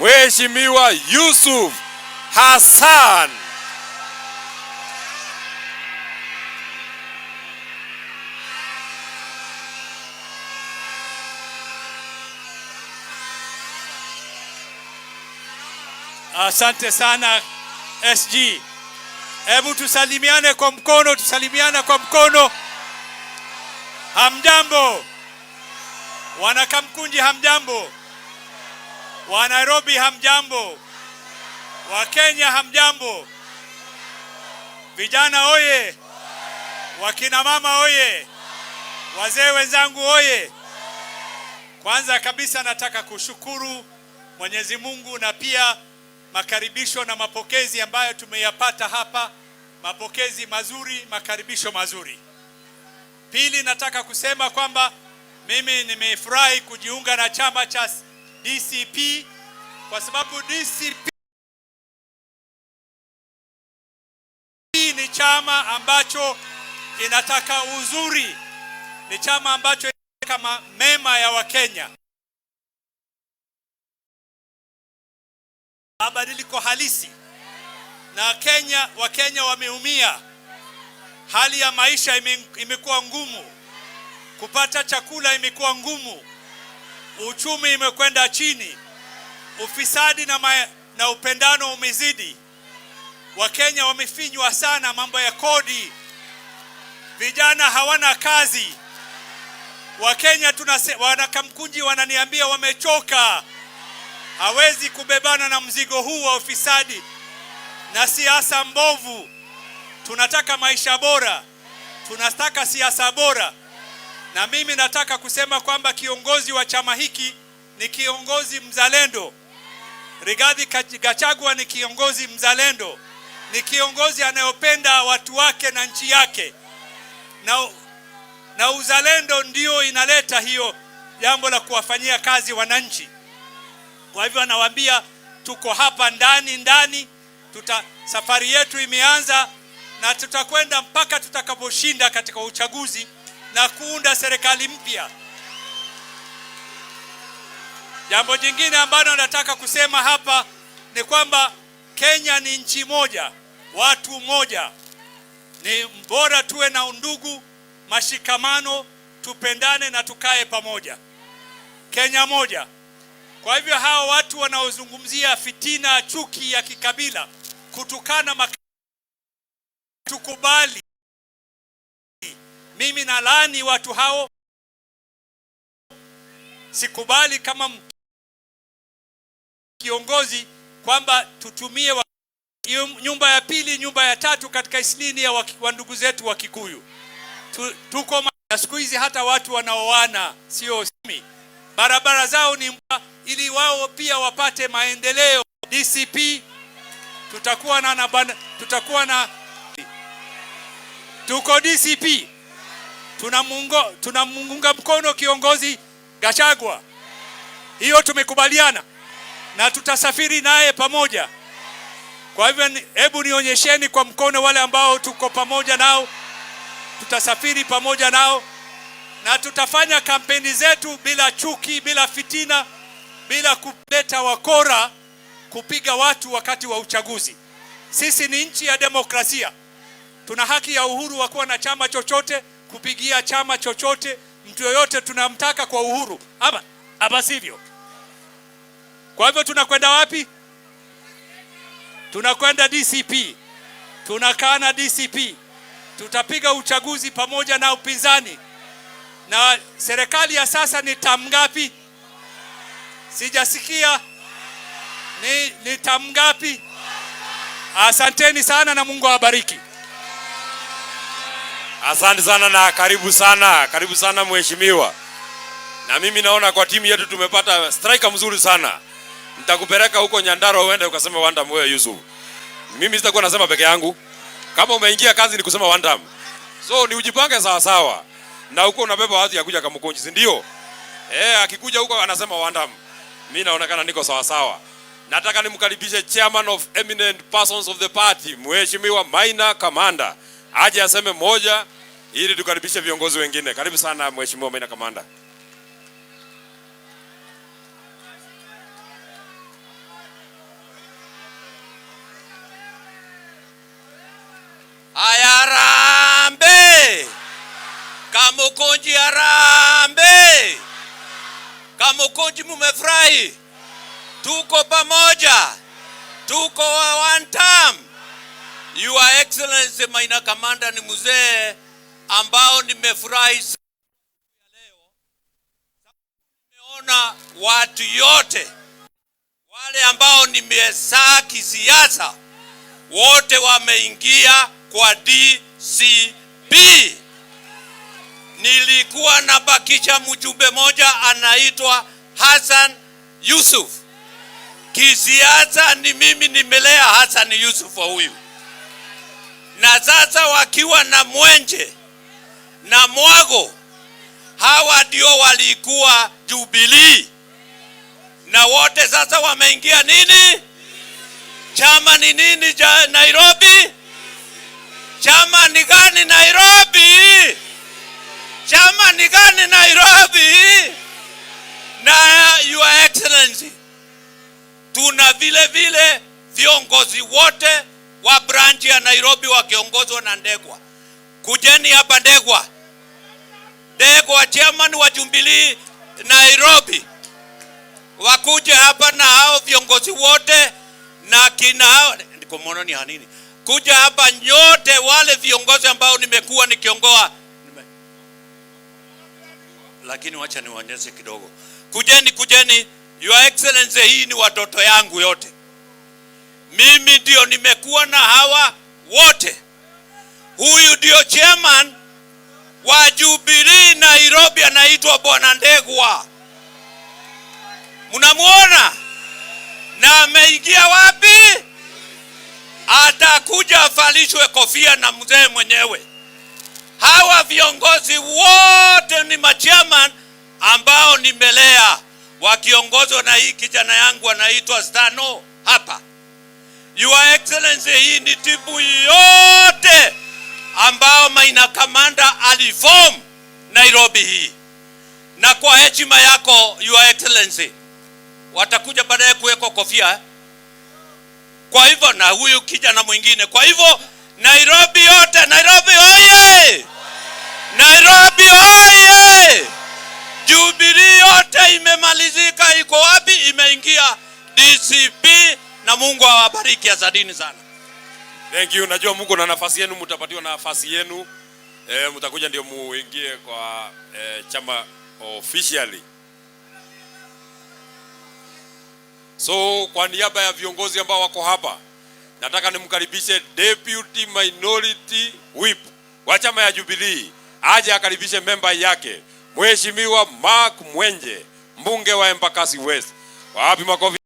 Mheshimiwa Yusuf Hassan. Asante sana SG. Hebu tusalimiane kwa mkono, tusalimiane kwa mkono. Hamjambo. Wana Kamkunji hamjambo. Wa Nairobi hamjambo. Wa Kenya hamjambo. Vijana oye. Wakina mama oye. Wazee wenzangu oye. Kwanza kabisa nataka kushukuru Mwenyezi Mungu na pia makaribisho na mapokezi ambayo tumeyapata hapa, mapokezi mazuri, makaribisho mazuri. Pili, nataka kusema kwamba mimi nimefurahi kujiunga na chama cha DCP kwa sababu DCP ni chama ambacho inataka uzuri, ni chama ambacho kama mema ya Wakenya. Mabadiliko halisi na Wakenya wameumia. Hali ya maisha imekuwa ngumu, kupata chakula imekuwa ngumu, uchumi imekwenda chini, ufisadi na upendano umezidi. Wakenya wamefinywa sana, mambo ya kodi, vijana hawana kazi. Wakenya wana Kamkunji wananiambia wamechoka. Hawezi kubebana na mzigo huu wa ufisadi na siasa mbovu. Tunataka maisha bora, tunataka siasa bora. Na mimi nataka kusema kwamba kiongozi wa chama hiki ni kiongozi mzalendo. Rigathi Gachagua ni kiongozi mzalendo, ni kiongozi anayopenda watu wake na nchi yake, na uzalendo ndio inaleta hiyo jambo la kuwafanyia kazi wananchi. Kwa hivyo anawaambia tuko hapa ndani, safari yetu imeanza na tutakwenda mpaka tutakaposhinda katika uchaguzi na kuunda serikali mpya. Jambo jingine ambalo nataka kusema hapa ni kwamba Kenya ni nchi moja, watu moja. Ni bora tuwe na undugu, mashikamano, tupendane na tukae pamoja. Kenya moja. Kwa hivyo hao watu wanaozungumzia fitina, chuki ya kikabila, kutukana tukubali. Mimi nalaani watu hao. Sikubali kama kiongozi kwamba tutumie nyumba ya pili, nyumba ya tatu katika islini ya wa ndugu zetu wa Kikuyu. Tuko siku hizi hata watu wanaoana sio simi. Barabara zao ni ili wao pia wapate maendeleo. DCP tuko DCP, tunamunga mkono kiongozi Gachagua. Hiyo tumekubaliana na tutasafiri naye pamoja. Kwa hivyo hebu nionyesheni kwa mkono wale ambao tuko pamoja nao. Tutasafiri pamoja nao na tutafanya kampeni zetu bila chuki, bila fitina, bila kuleta wakora kupiga watu wakati wa uchaguzi. Sisi ni nchi ya demokrasia. Tuna haki ya uhuru wa kuwa na chama chochote, kupigia chama chochote, mtu yoyote tunamtaka kwa uhuru. Ama sivyo? Kwa hivyo tunakwenda wapi? Tunakwenda DCP. Tunakaa na DCP. Tutapiga uchaguzi pamoja na upinzani. Na serikali ya sasa ni tamu ngapi? Sijasikia. Ni tamu ngapi? Asanteni sana na Mungu awabariki. Asante sana na karibu sana mheshimiwa. Na mimi naona kwa timu yetu tumepata striker mzuri sana. Nitakupeleka huko Nyandarua uende ukasema one time wewe Yusuf. Mimi sitakuwa nasema peke yangu. Kama umeingia kazi ni kusema one time. So ni ujipange sawa sawa. Na huko unabeba watu ya kuja Kamkunji, si ndio? Akikuja huko anasema one time. Mimi naonekana niko sawa sawa. Nataka nimkaribishe chairman of eminent persons of the party, Mheshimiwa Maina Kamanda. Aje aseme moja ili tukaribishe viongozi wengine. Karibu sana Mheshimiwa Maina Kamanda. Kamuji mumefurahi? Tuko pamoja. Tuko one term. Your Excellency Maina Kamanda ni mzee ambao nimefurahi leo. Nimeona watu yote wale ambao nimesaki siasa wote wameingia kwa DCP. Nilikuwa na bakisha mjumbe moja anaitwa Hassan Yusuf. Kisiasa ni mimi nimelea Hassan Yusuf huyu. Na sasa wakiwa na Mwenje na Mwago, hawa ndio walikuwa Jubilee. Na wote sasa wameingia nini? Chama ni nini Nairobi? Chama ni gani Nairobi? Chama ni gani Nairobi? Na Your Excellency, tuna vile viongozi wote wa branch ya Nairobi wakiongozwa na Ndegwa. Kujeni hapa Ndegwa. Ndegwa chairman wa Jubilee Nairobi. Wakuje hapa na hao viongozi wote na kina hao ndiko mono ni hanini. Kuja hapa nyote wale viongozi ambao nimekuwa nikiongoa. Lakini wacha niwaonyeshe kidogo. Kujeni. Your Excellency, hii ni watoto yangu yote. Mimi ndio nimekuwa na hawa wote. Huyu ndio chairman wa Jubilee Nairobi anaitwa Bwana Ndegwa. Mnamuona? Na ameingia wapi? Atakuja avalishwe kofia na mzee mwenyewe. Hawa viongozi wote ni machairman ambao nimelea wakiongozwa na hii kijana yangu anaitwa Stano hapa. Your Excellency, hii ni timu yote ambao Maina Kamanda aliform Nairobi hii. Na kwa heshima yako Your Excellency, watakuja baadaye kuweka kofia. Kwa hivyo na huyu kijana mwingine. Kwa hivyo Nairobi yote, Nairobi oye! Nairobi oye! Jubilee yote imemalizika, iko wapi? Imeingia DCP, na Mungu awabariki. Asanteni sana. Thank you. Najua Mungu na nafasi yenu, mtapatiwa nafasi yenu. Mtakuja ndio muingie kwa chama officially. So kwa niaba ya viongozi ambao wako hapa, nataka nimkaribishe Deputy Minority Whip wa chama ya Jubilee aje akaribishe member yake Mheshimiwa Mark Mwenje, mbunge wa Embakasi West. Wapi makofi?